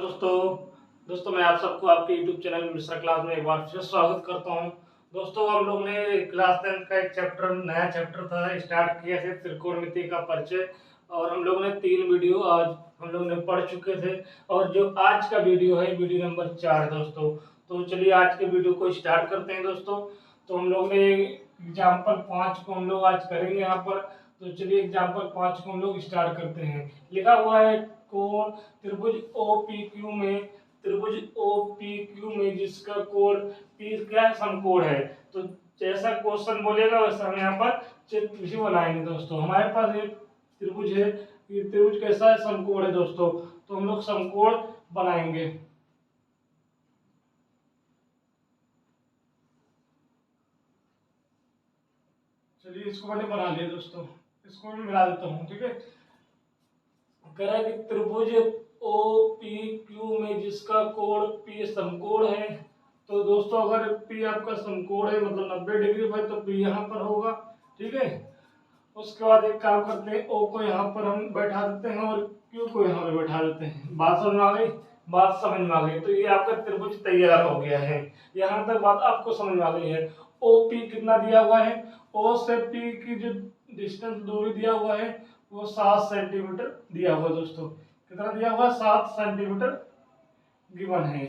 दोस्तों मैं आप सबको आपके YouTube चैनल मिश्रा क्लास में एक बार फिर स्वागत करता हूं। दोस्तों हम लोग ने क्लास 10 का एक नया चैप्टर था स्टार्ट किया थे, त्रिकोणमिति का परिचय। और हम लोग ने 3 वीडियो आज हम लोग ने पढ़ चुके थे। और जो आज का वीडियो है वीडियो नंबर 4 दोस्तों। तो चलिए आज के वीडियो को स्टार्ट करते हैं दोस्तों। तो हम लोग ने एग्जाम्पल 5 को हम लोग आज करेंगे यहाँ पर। तो चलिए एग्जाम्पल 5 को हम लोग स्टार्ट करते हैं। लिखा हुआ है कोण त्रिभुज OPQ में जिसका कोण P क्या है, समकोण है। तो जैसा क्वेश्चन बोलेगा वैसा हम यहाँ पर चित्र भी बनाएंगे दोस्तों। हमारे पास एक त्रिभुज है, ये त्रिभुज कैसा है, समकोण है दोस्तों। तो हम लोग समकोण बनाएंगे। चलिए इसको मैंने बना लिया दोस्तों, इसको मैं मिला देता हूँ, ठीक है। कह कि त्रिभुज OPQ में जिसका कोण P समकोण है। तो दोस्तों अगर P आपका समकोण है मतलब 90 डिग्री पर, तो P यहाँ पर होगा, ठीक है। उसके बाद एक काम करते हैं, O को यहाँ पर हम बैठा देते हैं और Q को यहाँ पे बैठा देते हैं। बात समझ में आ गई? बात समझ में आ गई। तो ये आपका त्रिभुज तैयार हो गया है। यहाँ तक बात आपको समझ में आ गई है। OP कितना दिया हुआ है, O से P की जो डिस्टेंस दूरी दिया हुआ है वो 7 सेंटीमीटर दिया हुआ दोस्तों। कितना दिया हुआ, 7 सेंटीमीटर गिवन है,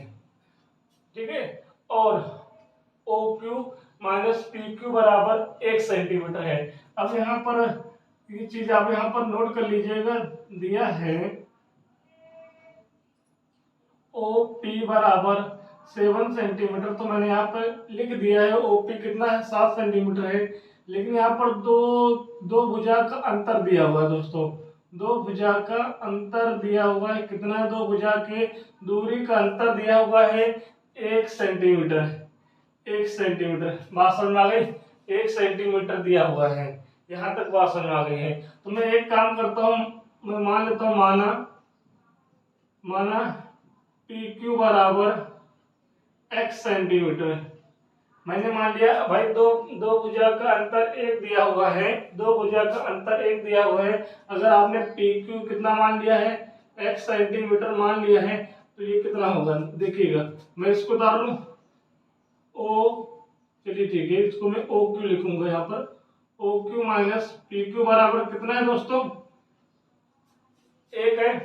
ठीक है। और OQ माइनस PQ बराबर 1 सेंटीमीटर है। अब यहाँ पर ये चीज आप यहाँ पर नोट कर लीजिएगा, दिया है OP बराबर 7 सेंटीमीटर। तो मैंने यहाँ पर लिख दिया है OP कितना है, 7 सेंटीमीटर है। लेकिन यहाँ पर दो भुजा का अंतर दिया हुआ है दोस्तों। दो भुजा का अंतर दिया हुआ है, कितना है, दो भुजा के दूरी का अंतर दिया हुआ है 1 सेंटीमीटर। 1 सेंटीमीटर, बात समझ में आ गई? 1 सेंटीमीटर दिया हुआ है। यहाँ तक बात समझ में आ गई है। तो मैं एक काम करता हूँ, मैं मान लेता हूँ माना PQ बराबर x सेंटीमीटर। मैंने मान लिया भाई दो भुजा का अंतर 1 दिया हुआ है, दो भुजा का अंतर 1 दिया हुआ है। अगर आपने PQ कितना मान लिया है, x सेंटीमीटर मान लिया है, तो ये कितना होगा देखिएगा। मैं इसको उतार लूं, O, चलिए ठीक है, इसको मैं OQ लिखूंगा यहाँ पर। OQ माइनस PQ बराबर कितना है दोस्तों, 1 है।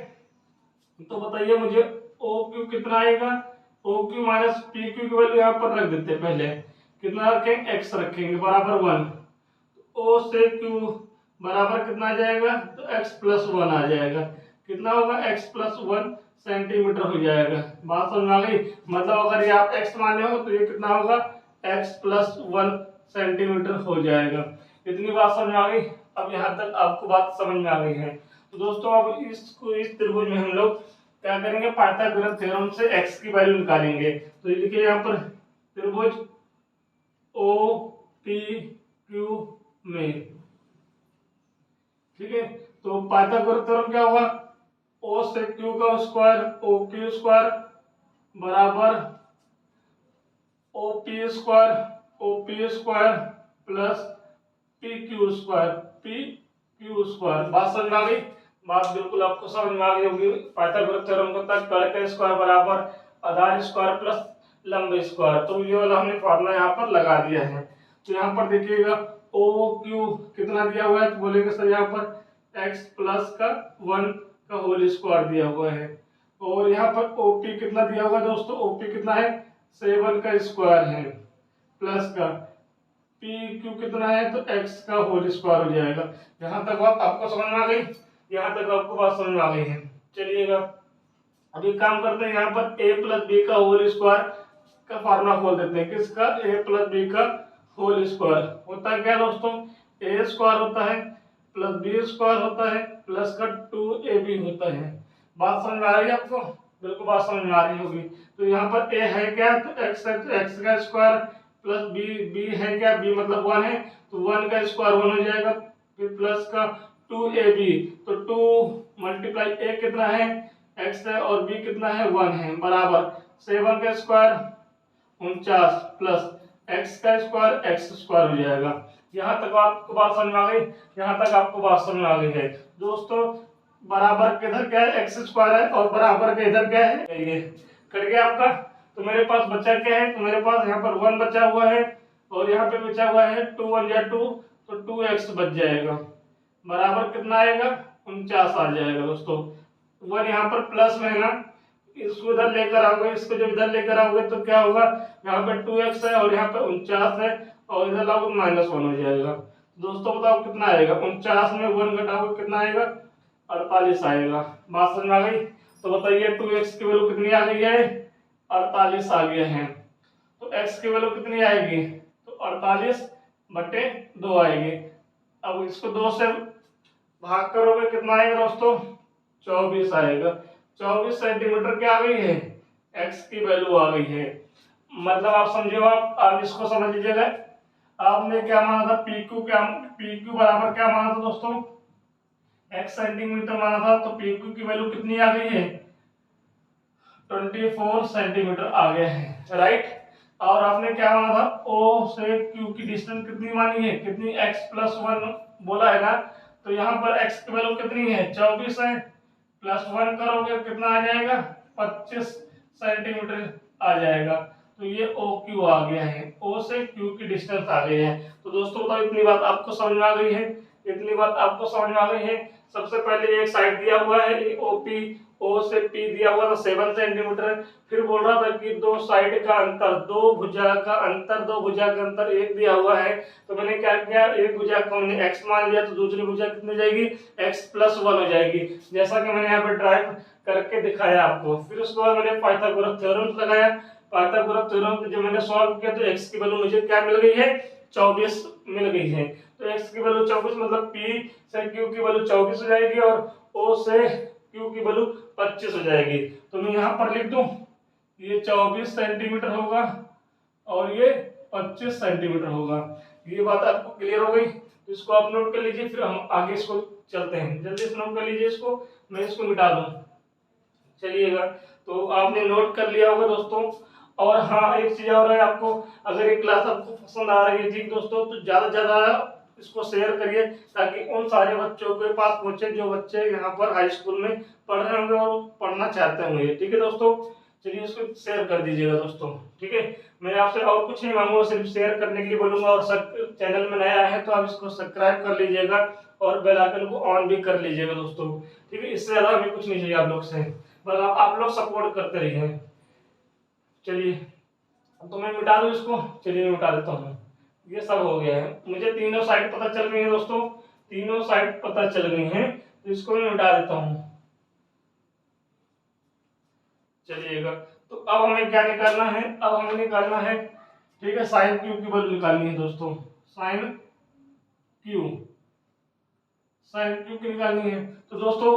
तो बताइए मुझे OQ कितना आएगा। OQ माइनस PQ की वैल्यू यहाँ पर रख देते हैं। पहले कितना रखेंगे, x रखेंगे बराबर 1। O से Q बराबर कितना आ जाएगा, तो x प्लस 1 आ जाएगा। कितना होगा, x प्लस 1 सेंटीमीटर हो जाएगा। बात समझ में आ गई? मतलब अगर ये आप x माने हो तो ये कितना होगा, x प्लस 1 सेंटीमीटर हो जाएगा। इतनी बात समझ में आ गई? अब यहाँ तक आपको बात समझ में आ गई है। तो दोस्तों अब इस त्रिभुज में हम लोग क्या करेंगे, पाइथागोरस थ्योरम से x की वैल्यू निकालेंगे। तो लिखिए यहाँ पर त्रिभुज OPQ में, ठीक है। तो पाइथागोरस थ्योरम क्या होगा, O से Q का स्क्वायर OQ स्क्वायर बराबर OP square plus PQ square. बात समझ में आ गई? बात बिल्कुल आपको समझ में आ गई होगी। पाइथागोरस थ्योरम का था कर्ण का स्क्वायर बराबर आधार स्क्वायर प्लस लंब स्क्वायर। तो ये वाला हमने फॉर्मूला यहाँ पर लगा दिया है। तो यहाँ पर देखिएगा OQ कितना दिया हुआ है, तो बोलेंगे सर यहाँ पर x प्लस का 1 का होल स्क्वायर दिया हुआ है। और यहाँ पर OP कितना दिया हुआ है दोस्तों, OP कितना है, 7 का स्क्वायर है प्लस का PQ कितना है, तो x का होल स्क्वायर हो जाएगा। यहाँ तक बात आपको समझ में आ गई? यहाँ तक आपको बात समझ में आ गई है। चलिएगा अभी काम करते हैं, यहाँ पर a प्लस बी का होल स्क्वायर का फार्मूला खोल देते हैं। किसका, a प्लस बी का होल स्क्वायर होता है क्या दोस्तों, a स्क्वायर होता है प्लस बी स्क्वायर होता है प्लस का 2ab होता है। बात समझ में आ रही है आपको? बिल्कुल बात समझ में आ रही होगी। तो यहाँ पर a है क्या, तो x है, तो x का स्क्वायर प्लस b है क्या, b मतलब 1 है, तो 1 का स्क्वायर 1 हो जाएगा। फिर प्लस का 2ab, तो 2 मल्टीप्लाई a कितना है, x है, और b कितना है, 1 है, बराबर 7 का स्क्वायर 49 प्लस x का स्क्वायर x स्क्वायर हो जाएगा। यहाँ तक आपको बात समझ में आ गई? यहाँ तक आपको बात समझ में आ गई है दोस्तों। बराबर के इधर क्या है, एक्स स्क्वायर है, और बराबर के इधर क्या है, ये कट गया आपका। तो मेरे पास बचा क्या है, तो मेरे पास यहाँ पर 1 बचा हुआ है, और यहाँ पे बचा हुआ है 2 1 या 2, तो 2x बच जाएगा। बराबर कितना आएगा, 49 आ जाएगा दोस्तों। 1 यहाँ पर प्लस में है ना, इसको इधर लेकर आओगे, इसको जब इधर लेकर आओगे तो क्या होगा, यहाँ पे 2x है और यहाँ पे 49 है, और इधर लाओगे -1 हो जाएगा। दोस्तों बताओ कितना आएगा, 49 में 1 घटाओगे कितना आएगा, 48 आएगा। बात समझ आ गई। तो बताइए 2x की वैल्यू कितनी आ गई है, 48 आ गया है। तो x की वैल्यू कितनी आएगी, तो 48/2 आएगी। अब इसको 2 से भाग करोगे कितना आएगा दोस्तों, 24 आएगा। 24 सेंटीमीटर क्या आ गई है, x की वैल्यू आ गई है। मतलब आप समझो, आप इसको समझ लीजिएगा। आपने क्या माना था, पी क्यू बराबर क्या माना था दोस्तों, x सेंटीमीटर माना था, तो पी क्यू की वैल्यू कितनी आ गई है, 24 सेंटीमीटर आ गया है, राइट। और आपने क्या माना था, O से Q की डिस्टेंस कितनी मानी है, कितनी, x+1 बोला है ना। तो यहाँ पर x की वैल्यू कितनी है, 24 है, +1 करोगे कितना आ जाएगा, 25 सेंटीमीटर आ जाएगा। तो ये OQ आ गया है, O से Q की डिस्टेंस आ गई है। तो दोस्तों बताओ इतनी बात आपको समझ में आ गई है, इतनी बात आपको समझ में आ गई है। सबसे पहले एक साइड दिया हुआ है OP, O से P दिया हुआ था 7 सेंटीमीटर। फिर बोल रहा था कि दो साइड का अंतर, दो भुजा का अंतर 1 दिया हुआ है। तो मैंने क्या किया, एक भुजा को हमने x मान लिया, तो दूसरी भुजा कितनी जाएगी, x+1 हो जाएगी, जैसा कि मैंने यहाँ पे ड्राइव करके दिखाया आपको। फिर उसके बाद मैंने पाइथागोरस थ्योरम लगाया। पाइथागोरस थ्योरम जब मैंने सॉल्व किया तो x की वैल्यू मुझे क्या मिल गई है, 24 मिल गई है। तो x की वैल्यू 24 मतलब P से Q की वैल्यू 24 हो जाएगी, और O से Q की वैल्यू 25 हो जाएगी। तो मैं यहाँ पर लिख दूं, ये 24 सेंटीमीटर होगा और ये 25 सेंटीमीटर होगा। ये बात आपको क्लियर हो गई। तो इसको आप नोट कर लीजिए, फिर हम आगे इसको चलते हैं। जल्दी से नोट कर लीजिए इसको, मैं इसको मिटा दूं, चलिएगा। तो आपने नोट कर लिया होगा दोस्तों। और हाँ, एक चीज और है, आपको अगर ये क्लास आपको पसंद आ रही है जी दोस्तों, तो ज्यादा से ज्यादा इसको शेयर करिए, ताकि उन सारे बच्चों के पास पहुंचे जो बच्चे यहाँ पर हाई स्कूल में पढ़ रहे होंगे और पढ़ना चाहते होंगे। ठीक है दोस्तों, चलिए इसको शेयर कर दीजिएगा दोस्तों। ठीक है, मैं आपसे और कुछ नहीं मांगूंगा, सिर्फ शेयर करने के लिए बोलूंगा। और चैनल में नया है तो आप इसको सब्सक्राइब कर लीजिएगा, और बेल आइकन को ऑन भी कर लीजिएगा दोस्तों। ठीक है, इससे ज्यादा हमें कुछ नहीं चाहिए आप लोग से, बस आप लोग सपोर्ट करते रहिए। चलिए, अब तो मैं मिटा दूं इसको, चलिए मैं मिटा देता हूँ। ये सब हो गया है, मुझे तीनों साइड पता चल गई है दोस्तों, तीनों साइड पता चल गई हैं। तो इसको मैं मिटा देता हूँ, चलिएगा। तो अब हमें क्या निकालना है, अब हमें निकालना है, ठीक है, साइन क्यू की वैल्यू निकालनी है दोस्तों। साइन क्यू, साइन क्यू की निकालनी है। तो दोस्तों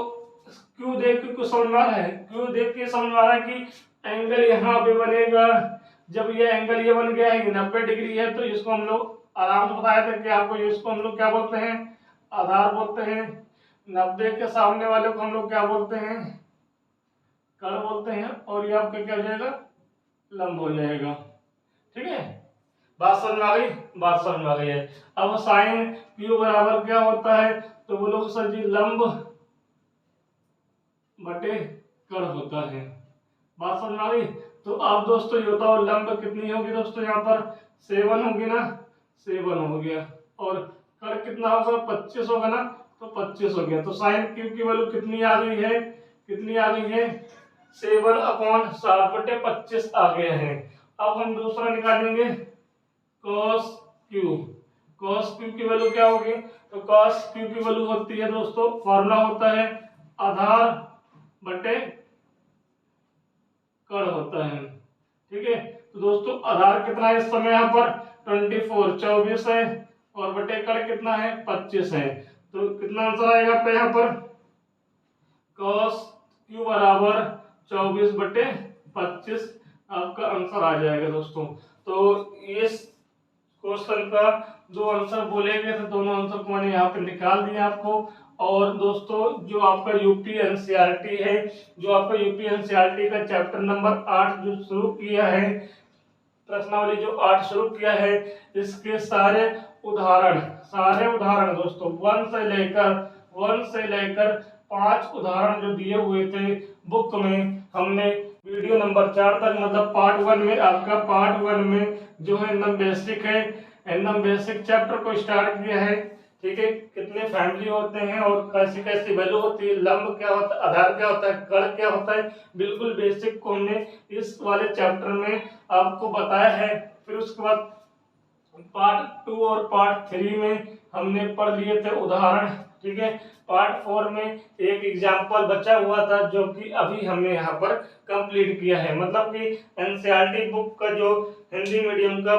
क्यू देख के कुछ समझ में आ रहा है, क्यू देख के समझ में आ रहा है कि एंगल यहाँ पे बनेगा। जब ये एंगल ये बन गया है, 90 डिग्री है, तो इसको हम लोग आराम से बताया था कि आपको, इसको हम लोग क्या बोलते हैं, आधार बोलते हैं। 90 के सामने वाले को हम लोग क्या बोलते हैं, कर्ण बोलते हैं। और ये आपका क्या हो जाएगा, लंब हो जाएगा। ठीक है, बात समझ में आ गई, बात समझ में आ गई है। अब साइन क्यू बराबर क्या होता है, तो वो लोग सर जी लंब बटे कर्ण होता है। बात समझ में आ गई। तो आप दोस्तों ये बताओ, लंब कितनी होगी दोस्तों, यहाँ पर 7 होगी ना, 7 हो गया, और कर्ण कितना होगा, 25 होगा ना, तो 25 हो गया। तो साइन क्यू की वैल्यू कितनी आ गई है, कितनी आ गई है, 7/7/25 आ गया है। अब हम दूसरा निकालेंगे, cos क्यू। cos क्यू की वैल्यू क्या होगी, तो cos क्यू की वैल्यू होती है दोस्तों, फॉर्मूला होता है आधार बटे कर्ण होता है। ठीक है, तो दोस्तों आधार कितना है इस समय यहाँ पर, 24 है, और बटे कर्ण कितना है, 25 है। तो कितना आंसर आएगा आपका यहाँ पर, cos क्यू बराबर 24/25 आपका आंसर आ जाएगा दोस्तों। तो इस क्वेश्चन का जो आंसर बोले गए थे, दोनों आंसर को मैंने यहाँ पे निकाल दिया आपको। और दोस्तों जो आपका यूपी एनसीईआरटी है, जो आपका यूपी एनसीईआरटी का चैप्टर नंबर 8 जो शुरू किया है, प्रश्नावली जो 8 शुरू किया है, इसके सारे उदाहरण दोस्तों 1 से लेकर 5 उदाहरण जो दिए हुए थे बुक में, हमने वीडियो नंबर 4 तक मतलब पार्ट 1 में, आपका पार्ट 1 में जो है एकदम बेसिक है, एकदम बेसिक चैप्टर को स्टार्ट किया है। ठीक है, कितने फैमिली होते हैं और कैसी कैसी वैल्यू होती है, लंब क्या होता है, आधार क्या होता है, कण क्या होता है, बिल्कुल बेसिक को हमने इस वाले चैप्टर में आपको बताया है। फिर उसके बाद पार्ट 2 और पार्ट 3 में हमने पढ़ लिए थे उदाहरण। ठीक है, पार्ट 4 में एक एग्जाम्पल बचा हुआ था जो कि अभी हमने यहाँ पर कंप्लीट किया है। मतलब कि एनसीईआरटी बुक का जो हिंदी मीडियम का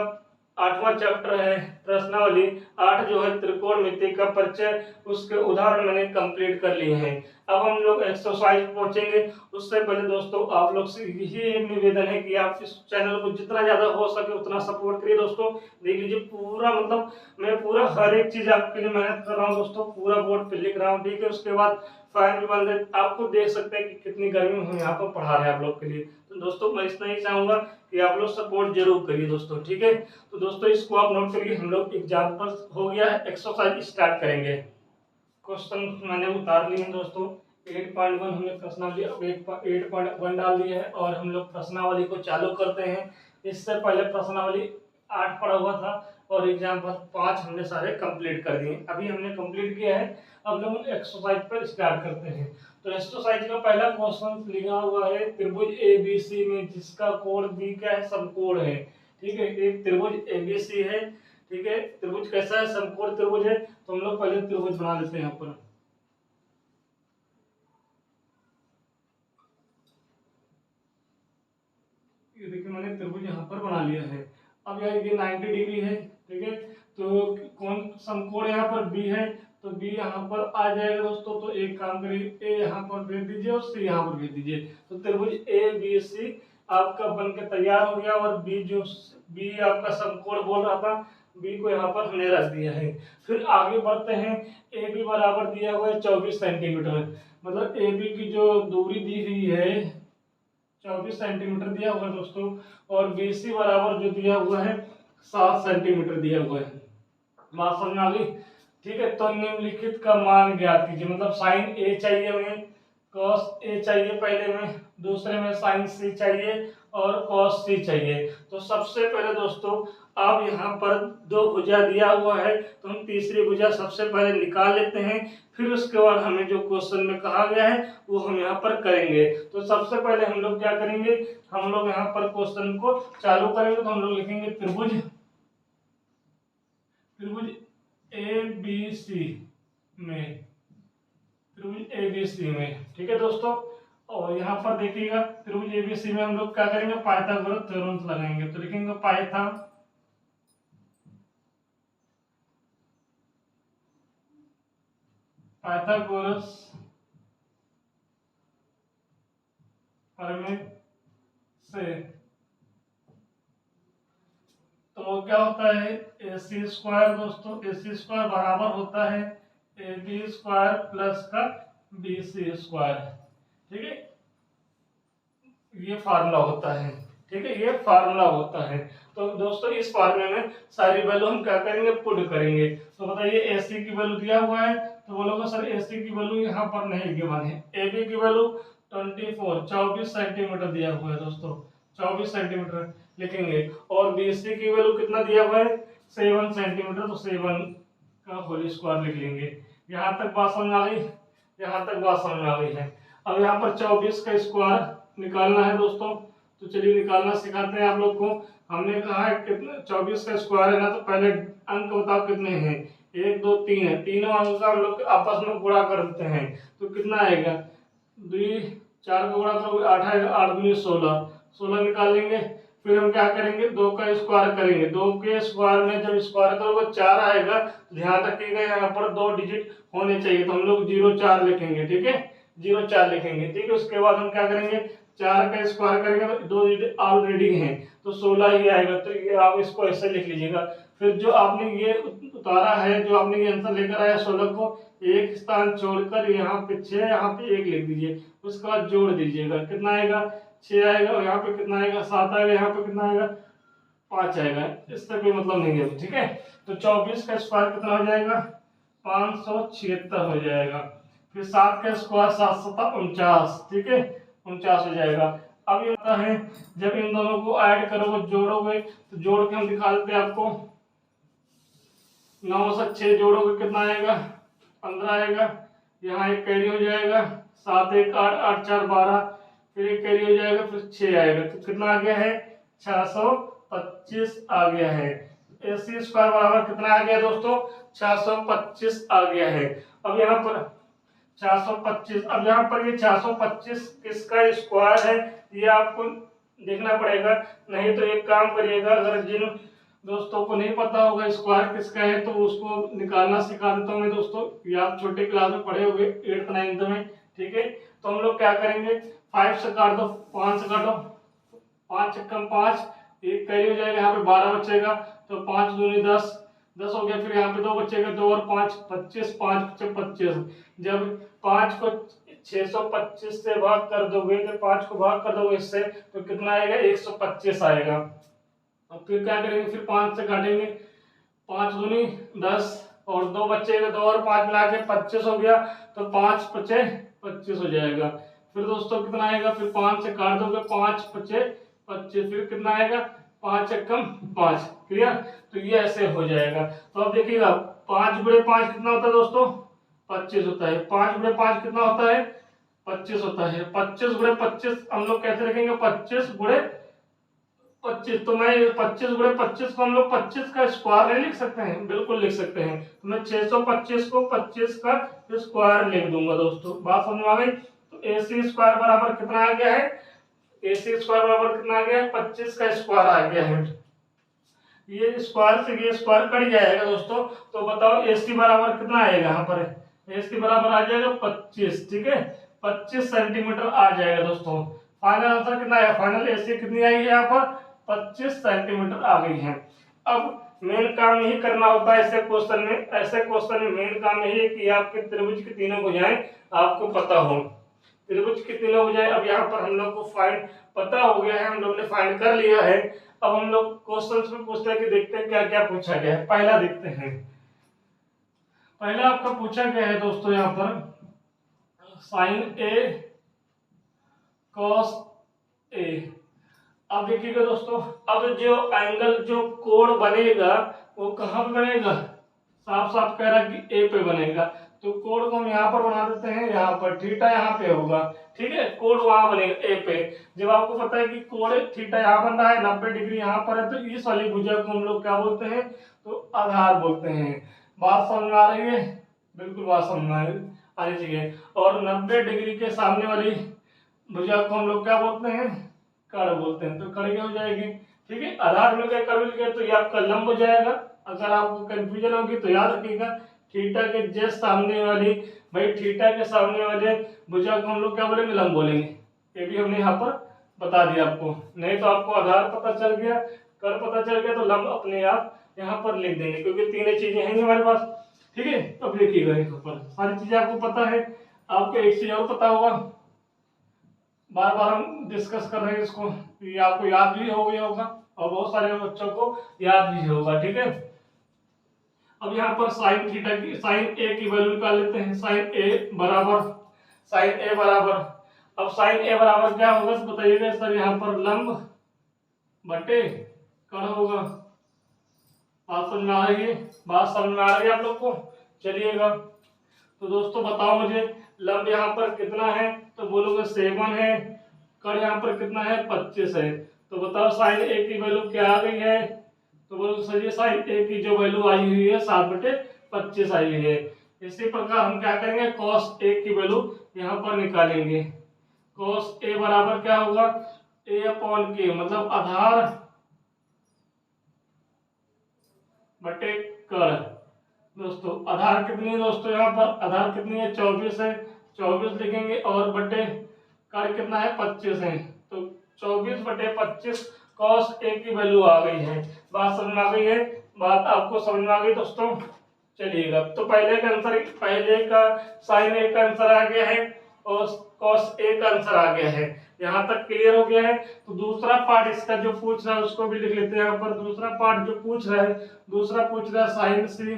8वां चैप्टर है प्रश्नावली 8 जो है त्रिकोणमिति का परिचय, उसके उदाहरण मैंने कंप्लीट कर लिए हैं। अब हम लोग एक्सरसाइज पहुंचेंगे। उससे पहले दोस्तों आप लोग से यही एक निवेदन है कि आप इस चैनल को जितना ज्यादा हो सके उतना सपोर्ट करिए दोस्तों। देख लीजिए पूरा, मतलब मैं पूरा हर एक चीज आपके लिए मेहनत कर रहा हूँ दोस्तों, पूरा बोर्ड पे लिख रहा हूँ। ठीक है, उसके बाद फाइन भी बन रहे, आपको देख सकते हैं कि कितनी गर्मी में हम यहाँ पर पढ़ा रहे हैं आप लोग के लिए। तो दोस्तों मैं इतना ही चाहूंगा कि आप लोग सपोर्ट जरूर करिए दोस्तों। ठीक है, तो दोस्तों इसको आप नोट करिए। हम लोग एग्जाम्पल हो गया है, एक्सरसाइज स्टार्ट करेंगे। क्वेश्चन मैंने उतार लिए हैं दोस्तों। 8.1 हमने प्रश्नावली, अब 8.1 डाल दिया है और हम लोग प्रश्नावली को चालू करते हैं। इससे पहले प्रश्नावली 8 पढ़ा हुआ था और एग्जाम्पल 5 हमने सारे कंप्लीट कर दिए। अभी हमने कंप्लीट किया है, अब लोग एक्सरसाइज पर स्टार्ट करते हैं। तो एक्सरसाइज का पहला क्वेश्चन लिखा हुआ है त्रिभुज एबीसी में जिसका कोण बी क्या है, समकोण है। ठीक है, एक त्रिभुज एबीसी है। ठीक है, त्रिभुज कैसा है, समकोण त्रिभुज है। तो हम लोग पहले त्रिभुज बना लेते हैं यहाँ पर। ये देखिए मैंने त्रिभुज यहाँ पर बना लिया है। अब यार ये 90 डिग्री है। ठीक है, तो कौन समकोण यहाँ पर बी है, तो बी यहाँ पर आ जाएगा दोस्तों। तो एक काम करिए, ए यहाँ पर भेज दीजिए और सी यहाँ पर भेज दीजिए। तो त्रिभुज ए बी सी आपका बन के तैयार हो गया। और बी जो बी आपका समकोण बोल रहा था, बी को यहाँ पर हमने रख दिया है। फिर आगे बढ़ते हैं। ए बी बराबर दिया हुआ है 24 सेंटीमीटर, मतलब ए बी की जो दूरी दी हुई है 24 सेंटीमीटर दिया हुआ है दोस्तों। और BC बराबर जो दिया हुआ है 7 सेंटीमीटर दिया हुआ है। बात समझ में आ गई। ठीक है, तो निम्नलिखित का मान ज्ञात कीजिए। मतलब साइन ए चाहिए हमें, कॉस ए चाहिए पहले में, दूसरे में साइन सी चाहिए और कॉस सी चाहिए। तो सबसे पहले दोस्तों अब यहाँ पर दो भुजा दिया हुआ है, तो हम तीसरी भुजा सबसे पहले निकाल लेते हैं। फिर उसके बाद हमें जो क्वेश्चन में कहा गया है वो हम यहाँ पर करेंगे। तो सबसे पहले हम लोग क्या करेंगे, हम लोग यहाँ पर क्वेश्चन को चालू करेंगे। तो हम लोग लिखेंगे त्रिभुज ए बी सी में, त्रिभुज एबीसी में। ठीक है दोस्तों, और यहाँ पर देखिएगा त्रिभुज एबीसी में हम लोग क्या करेंगे, पाइथागोरस थ्योरम लगाएंगे। तो लिखेंगे पाइथागोरस प्रमेय से तो क्या होता है, ए सी स्क्वायर दोस्तों, ए सी स्क्वायर बराबर होता है ए बी स्क्वायर प्लस का बी सी स्क्वायर। ठीक है, ये फार्मूला होता है। ठीक है, ये फार्मूला होता है। तो दोस्तों इस फार्मूले में सारी वैल्यू हम क्या करेंगे, पुट करेंगे। तो बताइए ए सी की वैल्यू दिया हुआ है, तो बोलोगे सर ए सी की वैल्यू यहाँ पर नहीं गिवन है। ए बी की वैल्यू 24 सेंटीमीटर दिया हुआ है दोस्तों, 24 सेंटीमीटर लिखेंगे। और बी सी की वैल्यू कितना दिया हुआ है, 7 सेंटीमीटर, तो 7 का होल स्क्वायर लिख लेंगे। यहाँ तक बात समझ आ गई, यहाँ तक बात समझ आ गई है। अब यहाँ पर 24 का स्क्वायर निकालना है दोस्तों, तो चलिए निकालना सिखाते हैं आप लोग को। हमने कहा है कितना 24 का स्क्वायर है ना, तो पहले अंक बताओ कितने हैं, 1 2 3 है। तीनों अंक का हम लोग आपस में गुणा कर देते हैं। तो कितना आएगा, 2 4 का गुणा करोगे 8 आएगा, 8 दूनी 16, 16 निकाल लेंगे। फिर हम क्या करेंगे, 2 का स्क्वायर करेंगे। 2 के स्क्वायर में जब स्क्वायर करोगे 4 आएगा। ध्यान रखिएगा यहाँ पर 2 डिजिट होने चाहिए, तो हम लोग 0 4 लिखेंगे। ठीक है, 0 4 लिखेंगे। ठीक है, उसके बाद हम क्या करेंगे, 4 का स्क्वायर करेंगे तो 2 डिजिट ऑलरेडी हैं, तो 16 ही आएगा। तो ये आप इसको ऐसे लिख लीजिएगा। फिर जो आपने ये उतारा है, जो आपने ये आंसर लेकर आया 16 को एक स्थान छोड़कर यहाँ पे 6, यहाँ पे 1 लिख दीजिए। उसके बाद जोड़ दीजिएगा, कितना आएगा, 6 आएगा। और यहाँ पे कितना आएगा, 7 आएगा। यहाँ पे कितना आएगा, 5 आएगा। इससे कोई मतलब नहीं है। ठीक है, तो 24 का स्क्वायर कितना हो जाएगा, 576 हो जाएगा। फिर 7 का स्क्वायर 7 सता 49, ठीक है 49 हो जाएगा। अब ये होता है जब इन दोनों को ऐड करोगे जोड़ोगे तो जोड़ के हम दिखा देते हैं आपको। 9 से 6 जोड़ोगे कितना आएगा 15 आएगा। यहाँ एक कैरी हो जाएगा 7 1 8 8 4 12, फिर एक कैरी हो जाएगा फिर 6 आएगा, तो कितना आ गया है 625 आ गया है। AC स्क्वायर बराबर कितना आ गया दोस्तों 625 आ गया है। अब यहाँ पर 425, अब यहाँ पर ये 425 किसका स्क्वायर है ये आपको देखना पड़ेगा। नहीं तो एक काम करिएगा, अगर जिन दोस्तों को नहीं पता होगा स्क्वायर किसका है तो उसको निकालना सिखा देता हूँ मैं दोस्तों। ये आप छोटे क्लास में पढ़े होंगे 8th 9th में, ठीक है। तो हम लोग क्या करेंगे 5 से काट दो 5 से काटो, 5 कम 5 एक कैरी हो जाएगा, यहाँ पे 12 बचेगा तो 5 दूनी 10 10 हो गया। फिर यहाँ पे 2 बचेगा 2 और 5 25, 5 से 25। जब 5 को 625 से भाग कर दोगे तो 5 को भाग कर दोगे इससे तो कितना आएगा 125 आएगा। अब फिर क्या करेंगे फिर 5 से काटेंगे, 5 दूनी 10 और 2 बचेगा 2 और 5 मिला के 25 हो गया, तो 5 पचे 25 हो जाएगा। फिर दोस्तों कितना आएगा फिर 5 से काट दोगे 5 पचे 25, फिर कितना आएगा 5 एकम 5, क्लियर। तो ये ऐसे हो जाएगा। तो अब देखिएगा 5 गुणे 5 कितना होता है दोस्तों 25 होता है। 5 गुणे 5 कितना होता है 25 होता है। 25 गुणे 25 हम लोग कैसे रखेंगे 25 गुणे 25, तो मैं 25 गुणे 25 को हम लोग 25 का स्क्वायर नहीं लिख सकते हैं, बिल्कुल लिख सकते हैं। तो मैं 625 को 25 का स्क्वायर लिख दूंगा दोस्तों, बात समझ में आ गई। तो AC स्क्वायर बराबर कितना आ गया है AC स्क्वायर बराबर कितना आ गया है 25 का स्क्वायर आ गया है। ये स्क्वायर से ये स्क्वायर कट जाएगा दोस्तों, तो बताओ AC बराबर कितना आएगा यहाँ पर AC बराबर आ जाएगा 25, ठीक है 25 सेंटीमीटर आ जाएगा दोस्तों। फाइनल आंसर कितना है फाइनल AC कितनी आई है यहाँ पर 25 सेंटीमीटर आ गई है। अब मेन काम यही करना होता है ऐसे क्वेश्चन में, ऐसे क्वेश्चन में मेन काम यही है कि आपके त्रिभुज की तीनों भुजाएं आपको पता हो, त्रिभुज की तीनों भुजाएं। अब यहाँ पर हम लोग को फाइंड पता हो गया है, हम लोग ने फाइंड कर लिया है। अब हम लोग क्वेश्चंस में पूछते हैं कि देखते हैं क्या क्या पूछा गया है। पहला देखते हैं, पहला आपका पूछा गया है दोस्तों यहाँ पर साइन A cos A। अब देखिएगा दोस्तों, अब जो एंगल जो कोण बनेगा वो कहाँ पे बनेगा, साफ साफ कह रहा है कि A पे बनेगा। तो कोण को हम यहाँ पर बना देते हैं, यहाँ पर थीटा यहाँ पे होगा, ठीक है कोण वहां बनेगा A पे। जब आपको पता है कि कोण थीटा यहाँ बन रहा है 90 डिग्री यहाँ पर है, तो इस वाली भुजा को हम लोग क्या बोलते हैं तो आधार बोलते हैं। बात समझ में आ रही है, बिल्कुल बात समझ में आनी चाहिए। और 90 डिग्री के सामने वाली भुजा को हम लोग क्या बोलते हैं कर्ण बोलते हैं। तो कर्ण क्या हो जाएगी, ठीक है आधार मिल गया कर्ण मिल गया तो ये आपका लंब हो जाएगा। अगर आपको कंफ्यूजन होगी तो याद रखिएगा थीटा के जस्ट सामने वाली, भाई थीटा के सामने वाले भुजा को हम लोग क्या बोलेंगे लंब बोलेंगे। ये भी हमने यहाँ पर बता दिया आपको, नहीं तो आपको आधार पता चल गया कर्ण पता चल गया तो लंब अपने आप यहाँ पर लिख देंगे, क्योंकि तीनों चीजें हैं हमारे पास, ठीक है। अब देखिएगा यहाँ पर सारी चीजें आपको पता है, आपको एक चीज और पता होगा, बार बार हम डिस्कस कर रहे हैं इसको, ये आपको याद भी हो गया होगा और बहुत सारे बच्चों को याद भी होगा, ठीक है। अब यहाँ पर साइन थीटा की साइन A की वैल्यू निकाल लेते हैं। साइन A बराबर अब साइन A बराबर क्या होगा तो बताइएगा सर, यहाँ पर लंब बटे कर्ण होगा। बात समझ में आ रही है, बात समझ में आ रही है आप लोग को, चलिएगा। तो दोस्तों बताओ मुझे लंब यहाँ पर कितना है तो बोलोगे 7 है, कर्ण यहाँ पर कितना है 25 है। तो बताओ साइन A की वैल्यू क्या आ गई है तो बोलो सर ये साइन A की जो वैल्यू आई हुई है 7/25 आई हुई है। इसी प्रकार हम क्या करेंगे cos A की वैल्यू यहाँ पर निकालेंगे। cos A बराबर क्या होगा A/K, मतलब आधार बटे कर्ण। दोस्तों आधार कितनी है दोस्तों, यहाँ पर आधार कितनी है 24 है, 24 लिखेंगे और बटे कर्ण कितना है 25 है, तो 24/25 cos A की वैल्यू आ गई है। बात समझ में आ गई है, बात आपको समझ में आ गई दोस्तों, चलिएगा। तो पहले का साइन A का आंसर आ गया है और cos A का आंसर आ गया है, यहाँ तक क्लियर हो गया है। तो दूसरा पार्ट इसका जो पूछ रहा है उसको भी लिख लेते हैं यहाँ पर। दूसरा पार्ट जो पूछ रहा है, दूसरा पूछ रहा है साइन C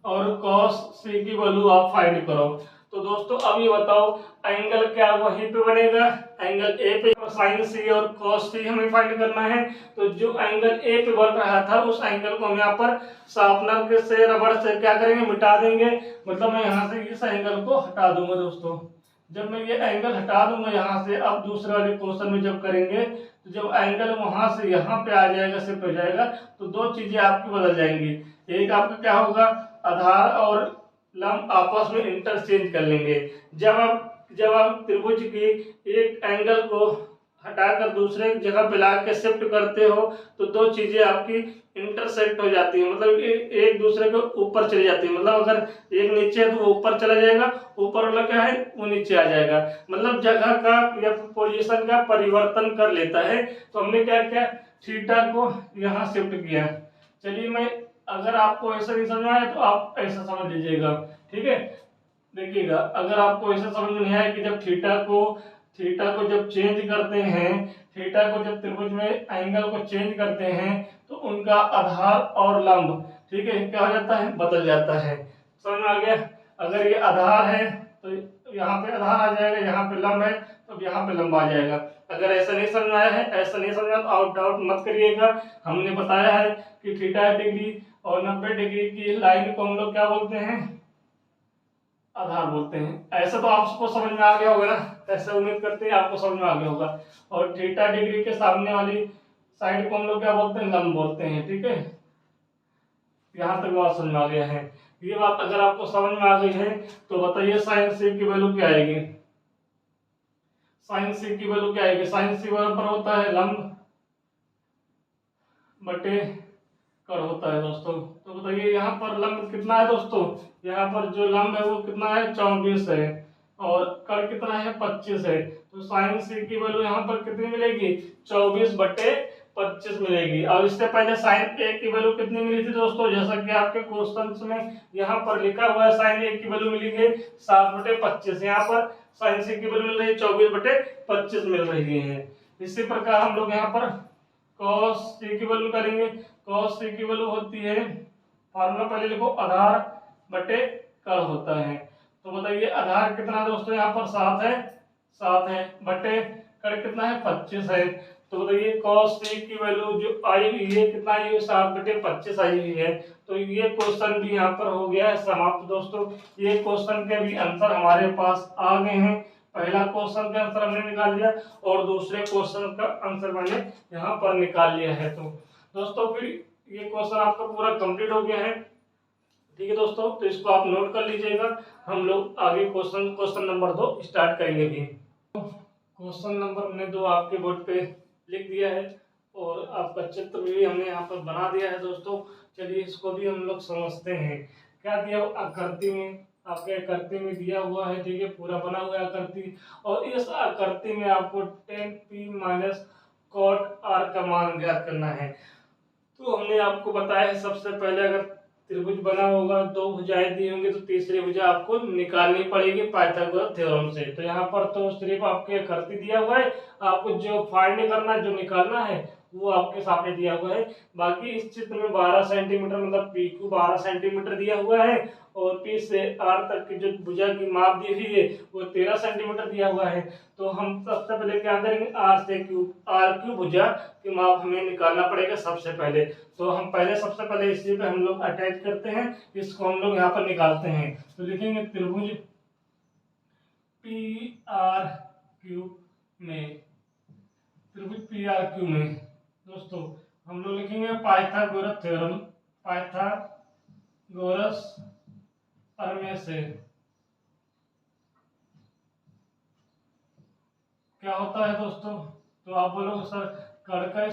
और कॉस सी की वैल्यू आप फाइंड करो। तो दोस्तों अब ये बताओ एंगल क्या वहीं पे बनेगा, एंगल ए पे, साइन सी और कॉस सी हमें फाइंड करना है। तो जो एंगल ए पे बन रहा था उस एंगल को हम यहाँ पर शार्पनर के से रबड़ से क्या करेंगे, मिटा देंगे। मतलब मैं यहाँ से इस एंगल को हटा दूंगा दोस्तों। जब मैं ये एंगल हटा दूंगा यहाँ से, अब दूसरे वाले क्वेश्चन में जब करेंगे तो जब एंगल वहां से यहाँ पे आ जाएगा, शिफ्ट हो जाएगा, तो दो चीजें आपकी बदल जाएंगी। एक आपका क्या होगा, आधार और लंब आपस में इंटरचेंज कर लेंगे। जब आप त्रिभुज की एक एंगल को हटाकर दूसरे जगह पे ला के शिफ्ट करते हो तो दो चीजें आपकी इंटरसेक्ट हो जाती है, मतलब एक दूसरे के ऊपर चली जाती है। मतलब अगर एक नीचे है तो वो ऊपर चला जाएगा, ऊपर वाला क्या है वो नीचे आ जाएगा, मतलब जगह का या पोजीशन का परिवर्तन कर लेता है। तो हमने क्या किया, थीटा को यहाँ शिफ्ट किया। चलिए मैं, अगर आपको ऐसा नहीं समझ में आया तो आप ऐसा समझ लीजिएगा, ठीक है। देखिएगा, अगर आपको ऐसा समझ में नहीं आया कि जब थीटा को जब चेंज करते हैं, थीटा को जब त्रिभुज में एंगल को चेंज करते हैं तो उनका आधार और लंब, ठीक है, क्या हो जाता है, बदल जाता है। समझ में आ गया। अगर ये आधार है तो यहाँ पे आधार आ जाएगा, यहाँ पे लंब है तो यहाँ पे लंब आ जाएगा। अगर ऐसा नहीं समझ में आया है, ऐसा नहीं समझा तो आउट डाउट मत करिएगा। हमने बताया है कि थीटा डिग्री और 90 डिग्री की लाइन को हम लोग क्या बोलते हैं, आधार बोलते हैं। ऐसा तो आपको समझ में आ गया होगा ना, ऐसे उम्मीद करते हैं आपको समझ में आ गया होगा। और थीटा डिग्री के सामने वाली साइड को हम लोग क्या बोलते हैं, लंब बोलते हैं, ठीक है। यहाँ तक बात समझ में आ गया है। ये बात अगर आपको समझ में आ गई है तो बताइए साइन सी की वैल्यू क्या आएगी। साइन सी की वैल्यू क्या आएगी, साइन सी बराबर होता है लंब बटे कड़ होता है दोस्तों। तो बताइए यहाँ पर लंब कितना है दोस्तों, यहाँ पर जो लंब है वो कितना है, 24 है, और कड़ कितना है, 25 है। तो साइन सी की वैल्यू यहाँ पर कितनी मिलेगी, 24 बटे 25 मिलेगी। और इससे पहले साइन ए की वैल्यू कितनी मिली थी दोस्तों, जैसा कि आपके क्वेश्चन में यहाँ पर लिखा हुआ है, साइन ए की वैल्यू मिली है 7 बटे 25। यहाँ पर साइन सी की वैल्यू मिल रही है 24 बटे 25 मिल रही है। इसी प्रकार हम लोग यहाँ पर cos सी की वैल्यू करेंगे। cos सी की वैल्यू होती है, फार्मूला पहले लिखो, आधार बटे कड़ होता है। तो बताइए आधार कितना दोस्तों, यहाँ पर 7 है बटे कड़ कितना है, 25 है। तो बताइए cos सी की वैल्यू जो आई हुई है कितना आई है, 7 बटे 25 आई हुई है। तो ये क्वेश्चन भी यहाँ पर हो गया है समाप्त दोस्तों। ये क्वेश्चन के भी आंसर हमारे पास आ गए हैं। पहला क्वेश्चन का आंसर हमने निकाल लिया और दूसरे क्वेश्चन का आंसर मैंने यहाँ पर निकाल लिया है। तो दोस्तों फिर ये क्वेश्चन आपका पूरा कंप्लीट हो गया है, ठीक है दोस्तों। तो इसको आप नोट कर लीजिएगा, हम लोग आगे क्वेश्चन नंबर 2 स्टार्ट करेंगे भी। क्वेश्चन नंबर हमने 2 आपके बोर्ड पे लिख दिया है और आपका चित्र भी हमने यहाँ पर बना दिया है दोस्तों। चलिए इसको भी हम लोग समझते हैं। क्या दिया, आकृति में, आपके आकृति में दिया हुआ है, ठीक है, पूरा बना हुआ है आकृति। और इस आकृति में आपको tan p minus cot r का मान ज्ञात करना है। तो हमने आपको बताया है सबसे पहले, अगर त्रिभुज बना होगा, दो भुजाएं दी होंगी, तो तीसरी भुजा आपको निकालनी पड़ेगी पाइथागोरस थ्योरम से। तो यहाँ पर तो सिर्फ आपके आकृति दिया हुआ है, आपको जो फाइंड करना है, जो निकालना है वो आपके सामने दिया हुआ है। बाकी इस चित्र में 12 सेंटीमीटर मतलब पी क्यू 12 सेंटीमीटर दिया हुआ है और पी से आर तक की जो भुजा की माप दी हुई है वो 13 सेंटीमीटर दिया हुआ है। तो हम सबसे पहले क्या करेंगे, आर क्यू भुजा की माप हमें निकालना पड़ेगा सबसे पहले। तो हम सबसे पहले इसी पे हम लोग अटैच करते हैं, इसको हम लोग यहाँ पर निकालते हैं। तो लिखेंगे त्रिभुज पी आर क्यू में, त्रिभुज पी आर क्यू में दोस्तों हम लोग लिखेंगे पाइथागोरस थ्योरम, पाइथागोरस प्रमेय से क्या होता है दोस्तों। तो आप बोलोगे सर कड़ का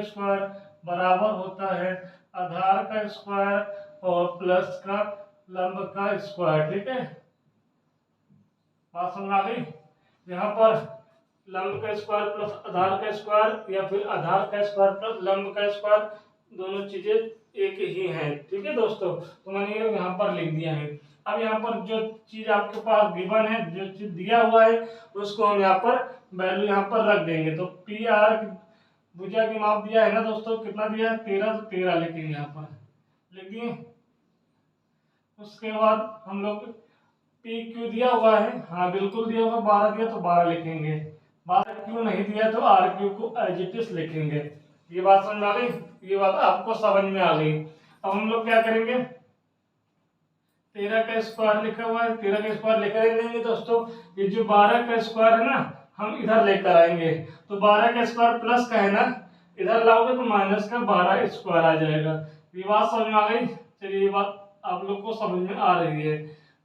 स्क्वायर बराबर होता है आधार का स्क्वायर और प्लस का लंब का स्क्वायर, ठीक है, बात समझ आ गई। यहाँ पर लंब का स्क्वायर प्लस आधार का स्क्वायर या फिर आधार का स्क्वायर प्लस लंब का स्क्वायर, दोनों चीजें एक ही हैं, ठीक है दोस्तों। तो मैंने यहाँ पर लिख दिया है। अब यहाँ पर जो चीज आपके पास गिवन है, जो चीज दिया हुआ है, उसको हम यहाँ पर वैल्यू यहाँ पर रख देंगे। तो पी आर भुजा की माप दिया है ना दोस्तों, कितना दिया है, 13, तो 13 लिखेंगे यहाँ पर, लिख दिए। उसके बाद हम लोग पी क्यू दिया हुआ है, हाँ बिल्कुल दिया हुआ, 12 दिया तो 12 लिखेंगे, 12 क्यू नहीं दिया तो आर क्यू को एज इट इज लिखेंगे। ये बात समझ में आ गई, ये बात आपको समझ में आ गई। अब हम लोग क्या करेंगे, 13 का स्क्वायर लिखा हुआ है, 13 का स्क्वायर लेकर लेंगे दोस्तों। ये जो 12 का स्क्वायर है ना, हम इधर लेकर आएंगे, तो 12 का स्क्वायर प्लस का है ना, इधर लाओगे तो माइनस का 12 स्क्वायर आ जाएगा। ये बात समझ में आ गई। चलिए ये बात आप लोग को समझ में आ रही है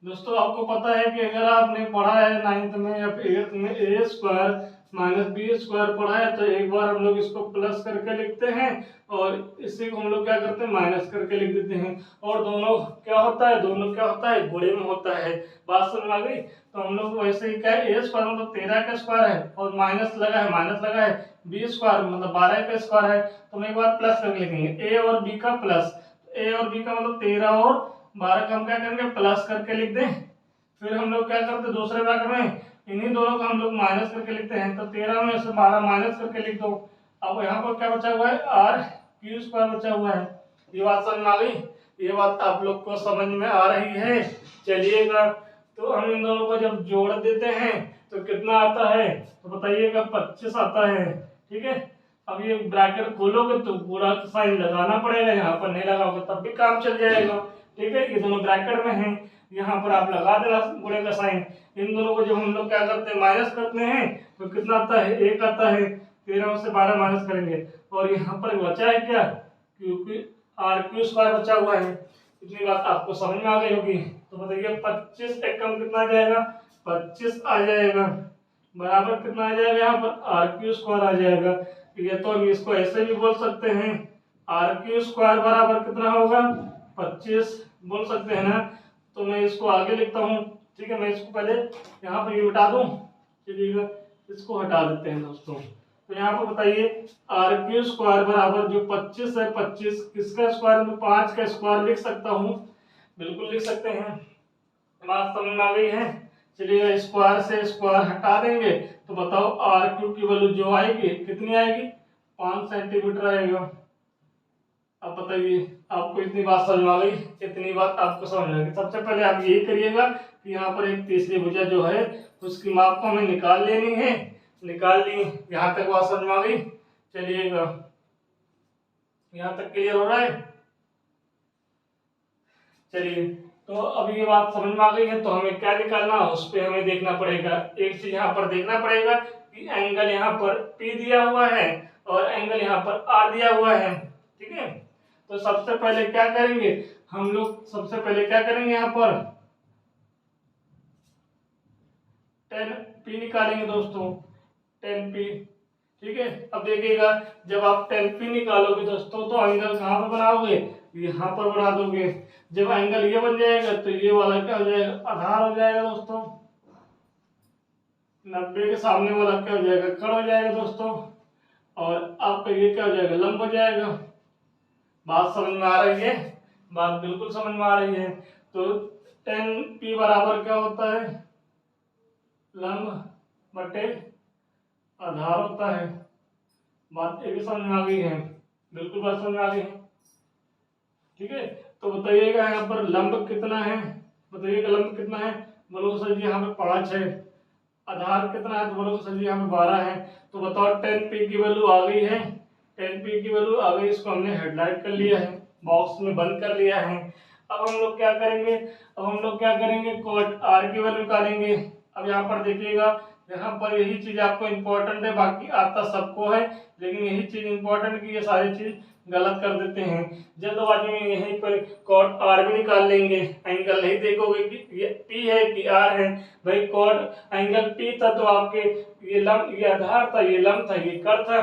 दोस्तों। आपको पता है कि अगर आपने पढ़ा है 9th में या फिर 8th में ए स्क्वायर माइनस बी स्क्वायर पढ़ा है, तो एक बार हम लोग इसको प्लस करके लिखते हैं और इसी को हम लोग क्या करते हैं, माइनस करके लिख देते हैं। और दोनों क्या होता है, दोनों क्या होता है, गुणे में होता है। बात समझ में आ गई। तो हम लोग वैसे ही क्या है, ए स्क्वायर मतलब 13 का स्क्वायर है और माइनस लगा है, बी स्क्वायर मतलब 12 का स्क्वायर है, तो हम एक बार प्लस करके लिखेंगे ए और बी का प्लस। ए और बी का मतलब 13 और 12 का हम क्या करेंगे, प्लस करके लिख दें। फिर हम लोग क्या करते हैं, दूसरे ब्रैकेट में इन्हीं दोनों को हम लोग माइनस करके लिखते हैं, तो 13 में से 12 माइनस करके लिख दो। अब यहाँ पर क्या बचा हुआ है, आर क्यू स्क्वायर बचा हुआ है। ये बात समझ में आ गई, ये बात आप लोग को समझ में आ रही है। चलिएगा, तो हम इन दोनों को जब जोड़ देते हैं तो कितना आता है, तो बताइएगा 25 आता है। ठीक है, अब ये ब्रैकेट खोलोगे तो पूरा साइन लगाना पड़ेगा, यहाँ पर नहीं लगाओगे तब भी काम चल जाएगा। ठीक है, ये दोनों ब्रैकेट में हैं, यहाँ पर आप लगा देना गुणे का साइन। इन दोनों को जब हम लोग क्या करते हैं, माइनस करते हैं, तो कितना आता है, 1 आता है। 13 से 12 माइनस करेंगे और यहाँ पर बचा है क्या, क्योंकि आर क्यू स्क्वायर बचा हुआ है। इतनी बात आपको समझ में आ गई होगी। तो बताइए 25 एकम कितना आ जाएगा, 25 आ जाएगा, बराबर कितना आ जाएगा, यहाँ पर आर क्यू स्क्वायर आ जाएगा। ठीक है, तो हम इसको ऐसे भी बोल सकते हैं, आर क्यू स्क्वायर बराबर कितना होगा, 25 बोल सकते हैं ना। तो मैं इसको आगे लिखता हूँ। ठीक है, मैं इसको पहले यहाँ पर ये मिटा दूं। चलिएगा, इसको हटा देते हैं दोस्तों। तो यहाँ पर बताइए आर क्यू स्क्वायर बराबर जो 25 है, 25 किसका स्क्वायर, में 5 का स्क्वायर लिख सकता हूँ, बिल्कुल लिख सकते हैं। बात समझ में आ गई है। चलिए, स्क्वायर से स्क्वायर हटा देंगे तो बताओ आर क्यू की वैल्यू जो आएगी कितनी आएगी, 5 सेंटीमीटर आएगा। अब बताइए आपको इतनी बात समझ में आ गई, इतनी बात आपको समझ में आ गई। सबसे पहले आप यही करिएगा कि यहाँ पर एक तीसरी भुजा जो है उसकी माप को हमें निकाल लेनी है। निकाल ली, यहाँ तक बात समझ में आ गई। चलिएगा, यहाँ तक क्लियर हो रहा है। चलिए, तो अब ये बात समझ में आ गई है, तो हमें क्या निकालना है, उस पर हमें देखना पड़ेगा। एक चीज यहाँ पर देखना पड़ेगा कि एंगल यहाँ पर P दिया हुआ है और एंगल यहाँ पर R दिया हुआ है। ठीक है, तो सबसे पहले क्या करेंगे हम लोग, सबसे पहले क्या करेंगे, यहाँ पर 10P निकालेंगे दोस्तों, 10P। ठीक है, अब देखिएगा जब आप 10P निकालोगे दोस्तों तो एंगल कहाँ पर बनाओगे, यहाँ पर बना दोगे। जब एंगल ये बन जाएगा तो ये वाला क्या हो जाएगा, आधार हो जाएगा दोस्तों। 90 के सामने वाला क्या हो जाएगा, कड़ हो जाएगा दोस्तों। और आपका ये क्या हो जाएगा, लंब हो जाएगा। बात समझ में आ रही है, बात बिल्कुल समझ में आ रही है। तो 10P बराबर क्या होता है, लंब बटे आधार होता है। बात ये भी समझ में आ गई है, बिल्कुल बात समझ में आ गई है। ठीक है, तो बताइएगा यहाँ पर लंब कितना है, बताइएगा लंब कितना है, बोलो सर जी यहाँ पे 5 है। आधार कितना है, तो बोलो सर जी यहाँ पे 12 है। तो बताओ 10P की वैल्यू आ गई है, 10P की वैल्यू आ गई। इसको हमने हेडलाइट कर लिया है, बॉक्स में बंद कर लिया है। अब हम लोग क्या करेंगे, अब हम लोग क्या करेंगे, कॉट R की वैल्यू निकालेंगे। अब यहाँ पर देखिएगा, यहाँ पर यही चीज आपको इम्पोर्टेंट है, बाकी आता सबको है, लेकिन यही चीज इम्पोर्टेंट की ये सारी चीज गलत कर देते हैं। जल्दबाजी में यहीं पर कॉट R भी निकाल लेंगे, एंगल नहीं देखोगे कि ये P है कि R है। भाई कॉट एंगल P था तो आपके ये लंब, ये आधार था, ये लंब था, ये कड़ था।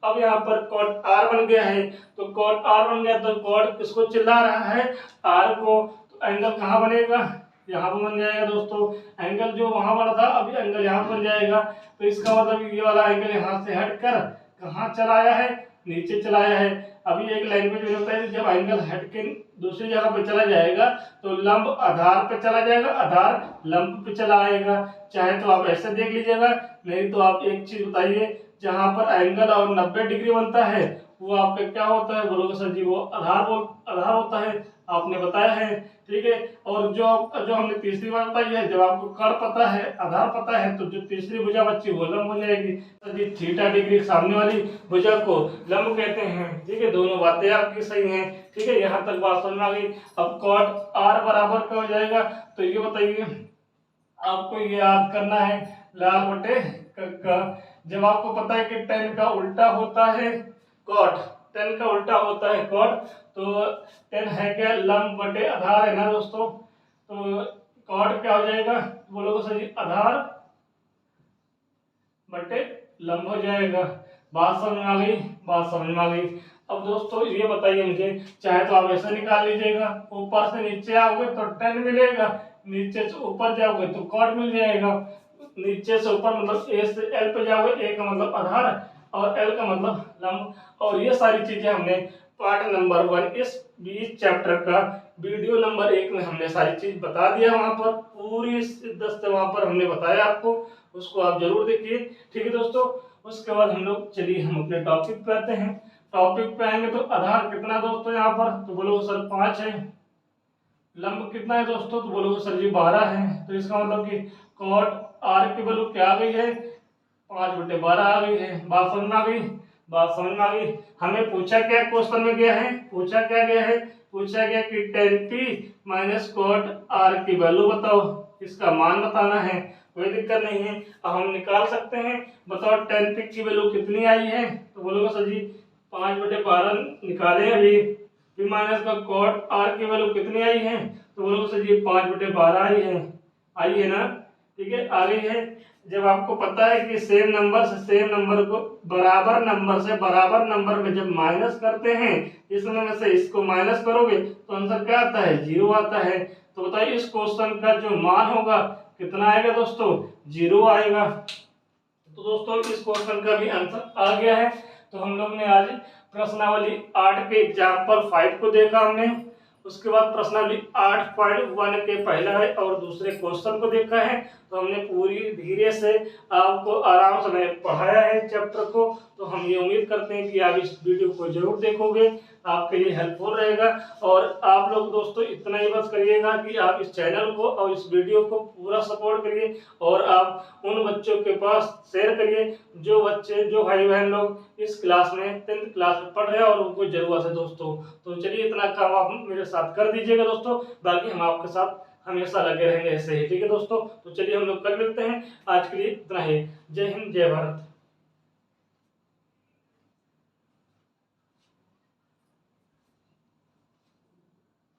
अब यहाँ पर कॉट R बन गया है, तो कॉट R बन गया तो कॉट किसको चिल्ला रहा है, R को। तो एंगल कहाँ बनेगा, यहाँ पर बन जाएगा दोस्तों। एंगल जो वहां बना था अभी एंगल यहाँ बन जाएगा। तो इसका मतलब ये वाला एंगल यहाँ से हटकर कहाँ चलाया है, नीचे चलाया है। अभी एक लाइन पे जो होता है जब एंगल हट के दूसरी जगह पे चला जाएगा तो लंब आधार पे चला जाएगा, आधार लंब पे चला आएगा। चाहे तो आप ऐसे देख लीजिएगा, नहीं तो आप एक चीज बताइए, जहां पर एंगल और 90 डिग्री बनता है वो आपका क्या होता है? बोलोगे सर जी वो आधार होता है, आपने बताया है, ठीक है। और जो हमने तीसरी बात बताई है, जब आपको कर्ण पता है, आधार पता है, तो जो तीसरी भुजा बच्ची वो लंब हो जाएगी। सर जी थीटा डिग्री सामने वाली भुजा को लंब कहते हैं, ठीक है। दोनों बातें आपकी सही हैं, ठीक है, यहाँ तक बात समझ में आ गई। अब कॉट आर बराबर क्या हो जाएगा? तो ये बताइए, आपको ये याद करना है लाल बटे का। जब आपको पता है कि टेन का उल्टा होता है कॉट, टेन का उल्टा होता है कॉट, तो टेन है क्या? लंब बटे आधार है ना दोस्तों। तो कॉट क्या हो जाएगा? बोलोगे सर जी आधार बटे लंब हो जाएगा। बात समझ में आ गई? बात समझ में आ गई। अब दोस्तों ये बताइए मुझे, चाहे तो आप ऐसा निकाल लीजिएगा, ऊपर से नीचे आओगे तो टेन मिलेगा, नीचे से ऊपर जाओगे तो कॉट मिल जाएगा। नीचे से ऊपर मतलब ए से एल पे जाओगे, ए का मतलब आधार और एल का मतलब लंब। और ये सारी चीजें हमने पार्ट नंबर 1 इस 20 चैप्टर का वीडियो नंबर 1 में हमने सारी चीज बता दिया, वहां पर पूरी शिद्दत से वहां पर हमने बताया आपको, उसको आप जरूर देखिए, ठीक है दोस्तों। उसके बाद हम लोग चलिए हम अपने टॉपिक पे आते हैं। टॉपिक पे आएंगे तो आधार कितना दोस्तों यहाँ पर? तो बोलोगे सर 5 है। लंब कितना है दोस्तों? तो बोलोगे सर जी 12 है। तो इसका मतलब कि कॉट आर की वैल्यू क्या आ गई है? 5/12 आ गई है। बात समझ में आ गई? बात समझ में आ गई। हमें पूछा क्या क्वेश्चन में गया है? पूछा क्या गया है? पूछा गया कि tan p minus cot R की वैल्यू बताओ, इसका मान बताना है। कोई दिक्कत नहीं है, अब हम निकाल सकते हैं। बताओ tan p की वैल्यू कितनी आई है? तो बोलोगे सर जी 5/12 निकाले अभी। p माइनस का कॉट आर की वैल्यू कितनी आई है? तो बोलोगे सर जी 5/12 आई है ना, ठीक है, आ गई है। जब आपको पता है कि सेम नंबर से सेम नंबर को बराबर नंबर से बराबर नंबर में जब माइनस करते हैं, इसमें में से इसको माइनस करोगे तो आंसर क्या आता है? 0 आता है। तो बताइए इस क्वेश्चन का जो मान होगा कितना आएगा दोस्तों? 0 आएगा। तो दोस्तों इस क्वेश्चन का भी आंसर आ गया है। तो हम लोग ने आज प्रश्नावली 8 के एग्जाम्पल 5 को देखा हमने। उसके बाद प्रश्नावली 8.1 के पहला है और दूसरे क्वेश्चन को देखा है। तो हमने पूरी धीरे से आपको आराम से पढ़ाया है चैप्टर को। तो हम ये उम्मीद करते हैं कि आप इस वीडियो को जरूर देखोगे, आपके लिए हेल्पफुल रहेगा। और आप लोग दोस्तों इतना ही बस करिएगा कि आप इस चैनल को और इस वीडियो को पूरा सपोर्ट करिए और आप उन बच्चों के पास शेयर करिए जो बच्चे, जो भाई बहन लोग इस क्लास में 10th क्लास में पढ़ रहे हैं और उनको जरूरत है दोस्तों। तो चलिए इतना काम आप मेरे साथ कर दीजिएगा दोस्तों, बाकी हम आपके साथ हमेशा लगे रहेंगे ऐसे ही, ठीक है दोस्तों। तो चलिए हम लोग कल मिलते हैं, आज के लिए इतना ही। जय हिंद, जय भारत।